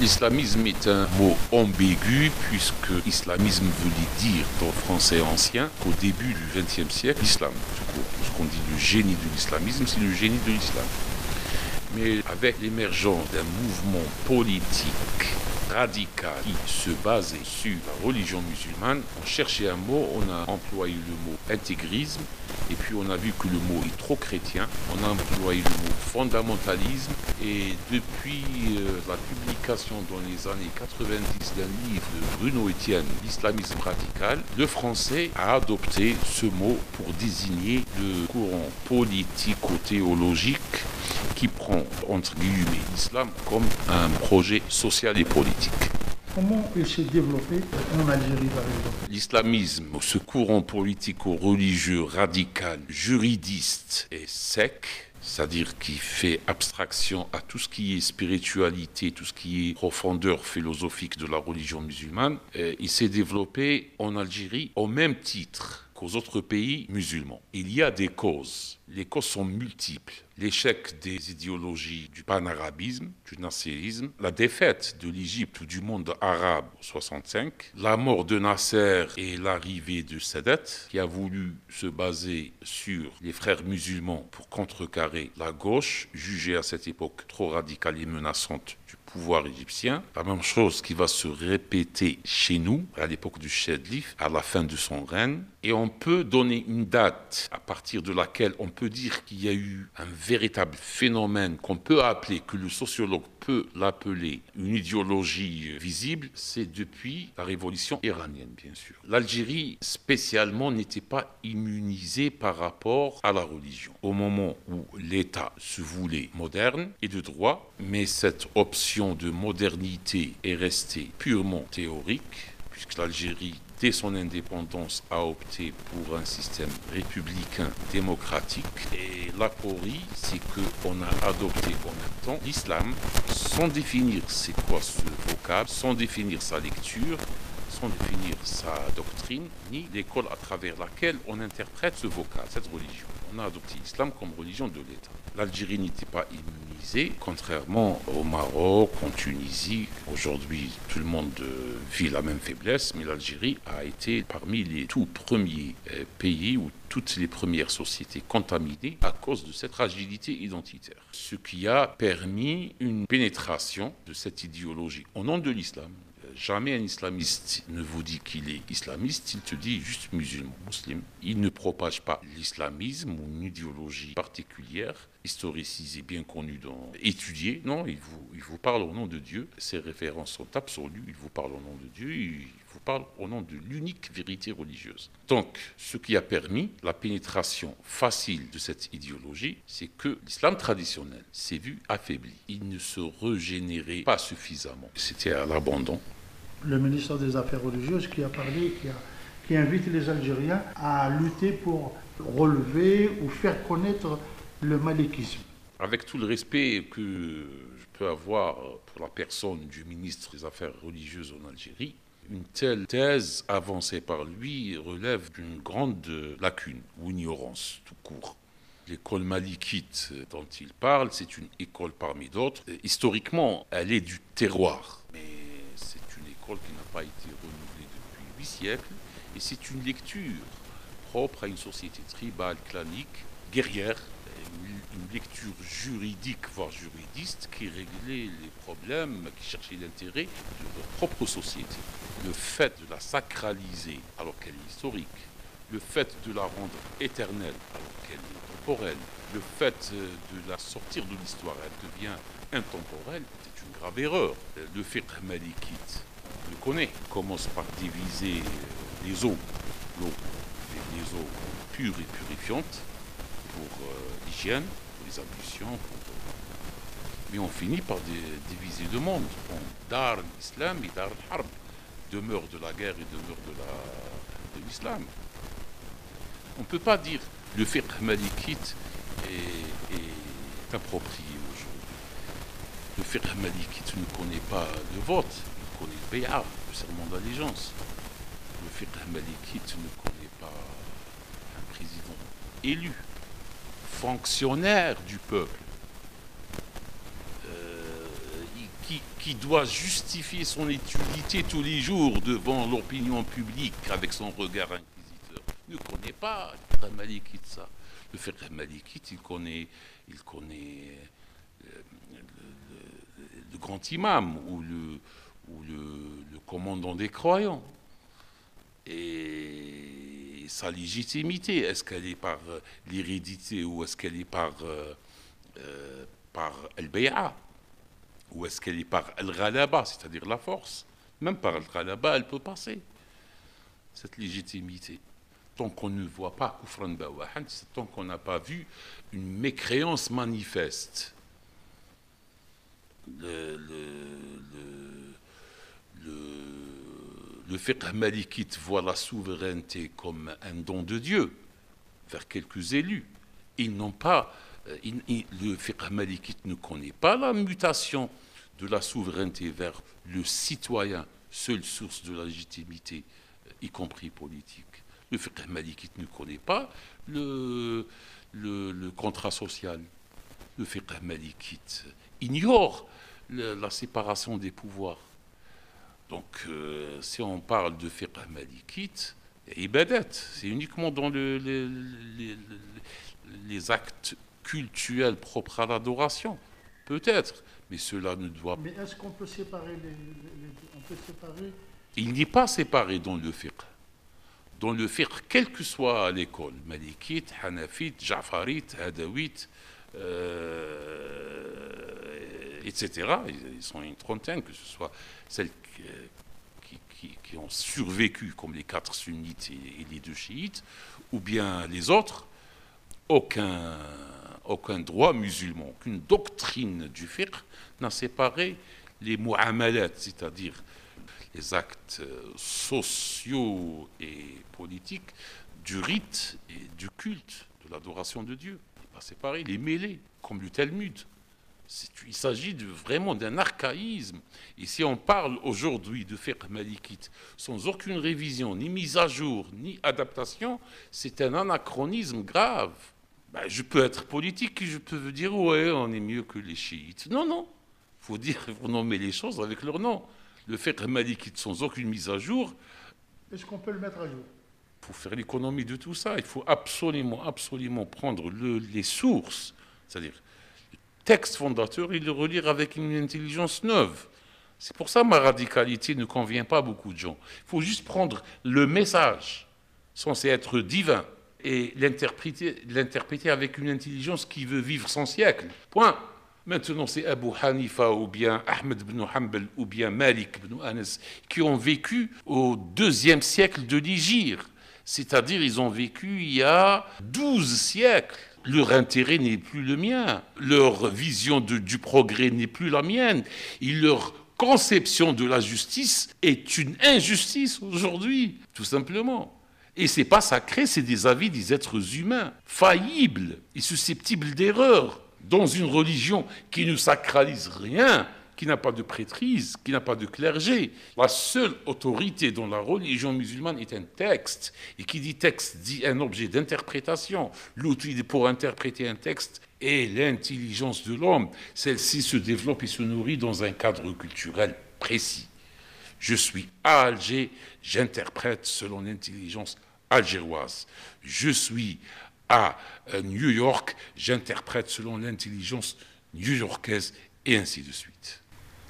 L'islamisme est un mot ambigu puisque islamisme veut dire dans le français ancien qu'au début du XXe siècle, l'islam, tout court, ce qu'on dit le génie de l'islamisme, c'est le génie de l'islam. Mais avec l'émergence d'un mouvement politique radical qui se basait sur la religion musulmane, on cherchait un mot, on a employé le mot intégrisme, et puis on a vu que le mot est trop chrétien, on a employé le mot fondamentalisme, et depuis la publication dans les années 90 d'un livre de Bruno Etienne, l'islamisme radical, le français a adopté ce mot pour désigner le courant politico-théologique qui prend, entre guillemets, l'islam comme un projet social et politique. Comment il s'est développé en Algérie, par exemple? L'islamisme, ce courant politico-religieux radical, juridiste et sec, c'est-à-dire qui fait abstraction à tout ce qui est spiritualité, tout ce qui est profondeur philosophique de la religion musulmane, il s'est développé en Algérie au même titre qu'aux autres pays musulmans. Il y a des causes. Les causes sont multiples. L'échec des idéologies du panarabisme, du nasserisme, la défaite de l'Égypte ou du monde arabe en 65, la mort de Nasser et l'arrivée de Sadat, qui a voulu se baser sur les frères musulmans pour contrecarrer la gauche, jugée à cette époque trop radicale et menaçante du pouvoir égyptien. La même chose qui va se répéter chez nous, à l'époque du Chedlif, à la fin de son règne. Et on peut donner une date à partir de laquelle on peut dire qu'il y a eu un véritable phénomène qu'on peut appeler, que le sociologue peut l'appeler une idéologie visible, c'est depuis la révolution iranienne, bien sûr. L'Algérie, spécialement, n'était pas immunisée par rapport à la religion. Au moment où l'État se voulait moderne et de droit, mais cette option de modernité est restée purement théorique, puisque l'Algérie, dès son indépendance, a opté pour un système républicain démocratique. Et l'aporie, c'est qu'on a adopté en même temps l'islam sans définir c'est quoi ce vocable, sans définir sa lecture, sans définir sa doctrine, ni l'école à travers laquelle on interprète ce vocable, cette religion. On a adopté l'islam comme religion de l'État. L'Algérie n'était pas immunisée, contrairement au Maroc, en Tunisie. Aujourd'hui, tout le monde vit la même faiblesse, mais l'Algérie a été parmi les tout premiers pays où toutes les premières sociétés contaminées à cause de cette fragilité identitaire. Ce qui a permis une pénétration de cette idéologie au nom de l'islam. Jamais un islamiste ne vous dit qu'il est islamiste, il te dit juste musulman, musulman. Il ne propage pas l'islamisme ou une idéologie particulière, historicisée, bien connue, étudiée. Non, il vous parle au nom de Dieu. Ses références sont absolues. Il vous parle au nom de Dieu. Il vous parle au nom de l'unique vérité religieuse. Donc, ce qui a permis la pénétration facile de cette idéologie, c'est que l'islam traditionnel s'est vu affaibli. Il ne se régénérait pas suffisamment. C'était à l'abandon. Le ministre des Affaires religieuses qui a parlé, qui invite les Algériens à lutter pour relever ou faire connaître le malikisme. Avec tout le respect que je peux avoir pour la personne du ministre des Affaires religieuses en Algérie, une telle thèse avancée par lui relève d'une grande lacune ou ignorance tout court. L'école malikite dont il parle, c'est une école parmi d'autres. Historiquement, elle est du terroir, mais c'est une école qui n'a pas été renouvelée depuis 8 siècles, et c'est une lecture propre à une société tribale, clanique, guerrière, une lecture juridique, voire juridiste, qui réglait les problèmes, qui cherchait l'intérêt de leur propre société. Le fait de la sacraliser alors qu'elle est historique, le fait de la rendre éternelle alors qu'elle est temporelle, le fait de la sortir de l'histoire, elle devient intemporelle, c'est une grave erreur. Le fiqh malikite, on le connaît, commence par diviser les eaux, les eaux pures et purifiantes, pour l'hygiène, pour les ablutions, mais on finit par diviser le monde en Dar l'islam et Dar al-Harb, demeure de la guerre et demeure de l'islam. On ne peut pas dire que le fiqh malikite est approprié aujourd'hui. Le fiqh malikite ne connaît pas le vote, il connaît le bay'a, le serment d'allégeance. Le fiqh malikite ne connaît pas un président élu, fonctionnaire du peuple, qui doit justifier son utilité tous les jours devant l'opinion publique avec son regard inquisiteur, ne connaît pas le fiqh malikite, ça. Le fiqh malikite, il connaît le grand imam ou le commandant des croyants. Et sa légitimité, est-ce qu'elle est par l'hérédité ou est-ce qu'elle est par al-bay'a ou est-ce qu'elle est par al-ghalaba, c'est-à-dire la force? Même par al-ghalaba, elle peut passer, cette légitimité. Tant qu'on ne voit pas kufran bawahan, tant qu'on n'a pas vu une mécréance manifeste. Le fiqh malikite voit la souveraineté comme un don de Dieu vers quelques élus. Ils n'ont pas, le fiqh malikite ne connaît pas la mutation de la souveraineté vers le citoyen, seule source de la légitimité, y compris politique. Le fiqh malikite ne connaît pas le contrat social. Le fiqh malikite ignore la séparation des pouvoirs. Donc, si on parle de fiqh malikite, ibadat, c'est uniquement dans les actes cultuels propres à l'adoration, peut-être, mais cela ne doit pas. Mais est-ce qu'on peut séparer on peut séparer? Il n'est pas séparé dans le fiqh. Dans le fiqh, quelle que soit l'école, malikite, hanafite, ja'farite, hadawite, etc. Ils sont une trentaine, que ce soit celles qui ont survécu, comme les 4 sunnites et les 2 chiites, ou bien les autres, aucun droit musulman, aucune doctrine du fiqh n'a séparé les mu'amalat, c'est-à-dire les actes sociaux et politiques du rite et du culte, de l'adoration de Dieu. Il n'est pas séparé, les mêlés, comme le Talmud. Il s'agit vraiment d'un archaïsme. Et si on parle aujourd'hui de fiqh malikite sans aucune révision, ni mise à jour, ni adaptation, c'est un anachronisme grave. Ben, je peux être politique et je peux dire ouais, on est mieux que les chiites. Non. Il faut nommer les choses avec leur nom. Le fiqh malikite sans aucune mise à jour. Est-ce qu'on peut le mettre à jour? Il faut faire l'économie de tout ça. Il faut absolument prendre les sources, c'est-à-dire le texte fondateur, et le relire avec une intelligence neuve. C'est pour ça que ma radicalité ne convient pas à beaucoup de gens. Il faut juste prendre le message censé être divin et l'interpréter avec une intelligence qui veut vivre son siècle. Point. Maintenant, c'est Abu Hanifa ou bien Ahmed ibn Hanbal ou bien Malik ibn Anas qui ont vécu au 2e siècle de l'Hégire. C'est-à-dire, ils ont vécu il y a 12 siècles. Leur intérêt n'est plus le mien. Leur vision du progrès n'est plus la mienne. Leur conception de la justice est une injustice aujourd'hui, tout simplement. Et ce n'est pas sacré, c'est des avis des êtres humains, faillibles et susceptibles d'erreurs. Dans une religion qui ne sacralise rien, qui n'a pas de prêtrise, qui n'a pas de clergé. La seule autorité dans la religion musulmane est un texte. Et qui dit texte dit un objet d'interprétation. L'outil pour interpréter un texte est l'intelligence de l'homme. Celle-ci se développe et se nourrit dans un cadre culturel précis. Je suis à Alger, j'interprète selon l'intelligence algéroise. Je suis à New York, j'interprète selon l'intelligence new-yorkaise, et ainsi de suite.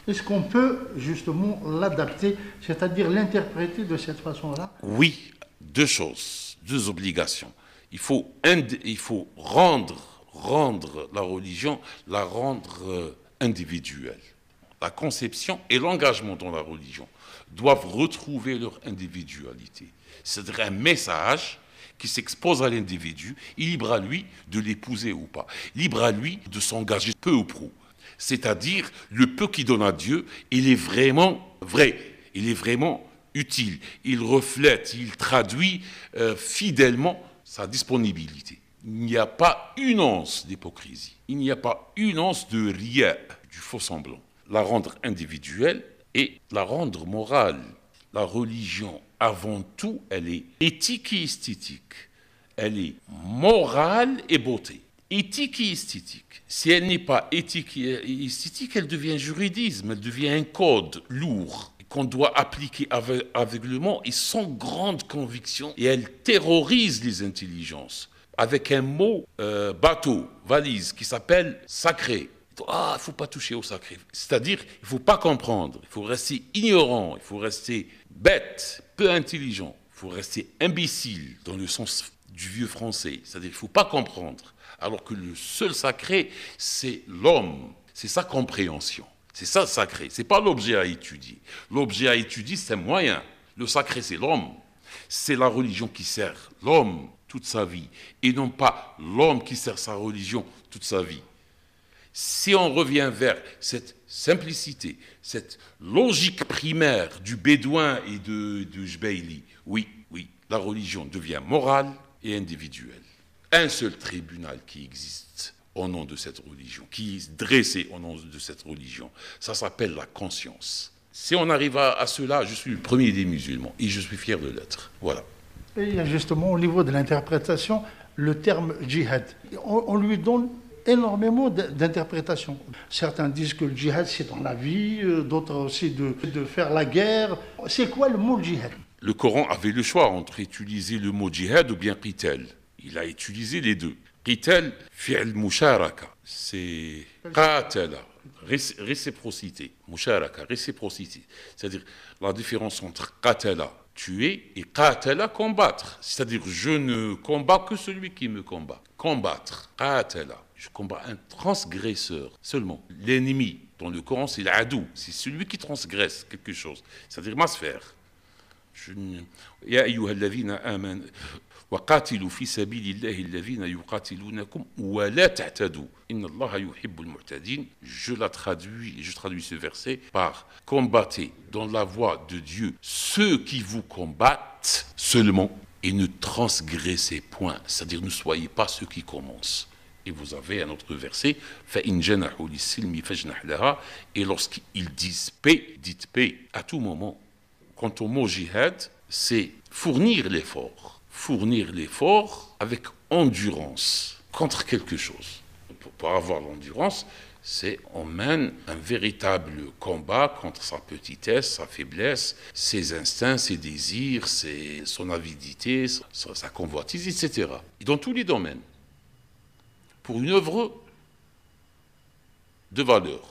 Est-ce qu'on peut justement l'adapter, c'est-à-dire l'interpréter de cette façon-là? Oui, 2 choses, 2 obligations. Il faut rendre la religion, la rendre individuelle. La conception et l'engagement dans la religion doivent retrouver leur individualité. C'est-à-dire un message qui s'expose à l'individu, libre à lui de l'épouser ou pas, libre à lui de s'engager peu ou prou. C'est-à-dire, le peu qu'il donne à Dieu, il est vraiment vrai, il est vraiment utile, il reflète, il traduit fidèlement sa disponibilité. Il n'y a pas une once d'hypocrisie, il n'y a pas une once de riya, du faux semblant. La rendre individuelle et la rendre morale. La religion, avant tout, elle est éthique et esthétique. Elle est morale et beauté. éthique et esthétique. Si elle n'est pas éthique et esthétique, elle devient juridisme, elle devient un code lourd qu'on doit appliquer aveuglément et sans grande conviction. Et elle terrorise les intelligences avec un mot bateau, valise, qui s'appelle sacré. Ah, il ne faut pas toucher au sacré. C'est-à-dire, il ne faut pas comprendre, il faut rester ignorant, il faut rester bête, peu intelligent, il faut rester imbécile dans le sens du vieux français. C'est-à-dire, il ne faut pas comprendre. Alors que le seul sacré, c'est l'homme, c'est sa compréhension. C'est ça le sacré, ce n'est pas l'objet à étudier. L'objet à étudier, c'est un moyen. Le sacré, c'est l'homme. C'est la religion qui sert l'homme toute sa vie, et non pas l'homme qui sert sa religion toute sa vie. Si on revient vers cette simplicité, cette logique primaire du bédouin et de Jbeili, oui, la religion devient morale et individuelle. Un seul tribunal qui existe au nom de cette religion, qui est dressé au nom de cette religion, ça s'appelle la conscience. Si on arrive à cela, je suis le premier des musulmans et je suis fier de l'être. Voilà. Et il y a justement au niveau de l'interprétation le terme djihad. On lui donne énormément d'interprétations. Certains disent que le djihad c'est dans la vie, d'autres aussi de faire la guerre. C'est quoi le mot djihad? Le Coran avait le choix entre utiliser le mot djihad ou bien qital. Il a utilisé les deux. Qital, fi'l musharaka, c'est qatala, réciprocité. Musharaka, réciprocité. C'est-à-dire la différence entre qatala, tuer, et qatala, combattre. C'est-à-dire je ne combats que celui qui me combat. Combattre, qatala. Je combats un transgresseur seulement. L'ennemi, dans le Coran, c'est l'adou. C'est celui qui transgresse quelque chose. C'est-à-dire ma sphère. Ya ayyuhalladhina amanu وقاتلوا في سبيل الله الذين يقاتلونكم ولا تعتدوا إن الله يحب المعتدين. Je traduis ce verset par combattez dans la voie de Dieu ceux qui vous combattent seulement et ne transgressez point, c'est-à-dire ne soyez pas ceux qui commencent. Et vous avez un autre verset, فَإِنْ جَنَحُوا لِلسِّلْمِ فَاجْنَحْ لَهَا. Et lorsqu'ils disent paix, dites paix à tout moment. Quant au mot jihad, c'est fournir l'effort. Fournir l'effort avec endurance contre quelque chose. Pour avoir l'endurance, c'est on mène un véritable combat contre sa petitesse, sa faiblesse, ses instincts, ses désirs, son avidité, sa convoitise, etc. Et dans tous les domaines. Pour une œuvre de valeur.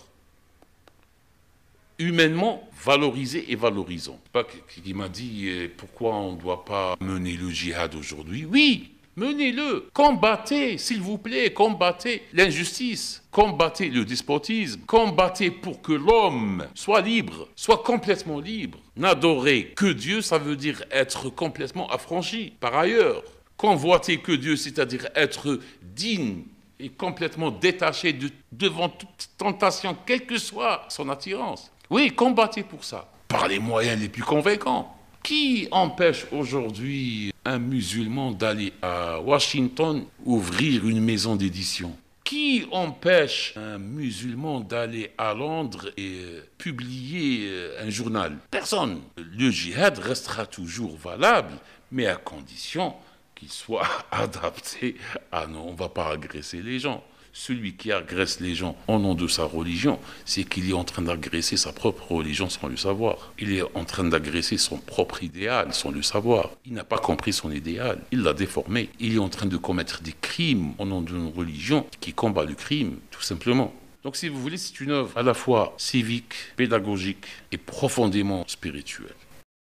Humainement valorisé et valorisant. Pas qui m'a dit pourquoi on ne doit pas mener le djihad aujourd'hui. Oui, menez-le, combattez, s'il vous plaît, combattez l'injustice, combattez le despotisme, combattez pour que l'homme soit libre, soit complètement libre. N'adorer que Dieu, ça veut dire être complètement affranchi. Par ailleurs, convoiter que Dieu, c'est-à-dire être digne et complètement détaché devant toute tentation, quelle que soit son attirance. Oui, combattez pour ça, par les moyens les plus convaincants. Qui empêche aujourd'hui un musulman d'aller à Washington ouvrir une maison d'édition? Qui empêche un musulman d'aller à Londres et publier un journal? Personne. Le djihad restera toujours valable, mais à condition qu'il soit adapté à non, on ne va pas agresser les gens. Celui qui agresse les gens au nom de sa religion, c'est qu'il est en train d'agresser sa propre religion sans le savoir. Il est en train d'agresser son propre idéal sans le savoir. Il n'a pas compris son idéal, il l'a déformé. Il est en train de commettre des crimes au nom d'une religion qui combat le crime, tout simplement. Donc si vous voulez, c'est une œuvre à la fois civique, pédagogique et profondément spirituelle.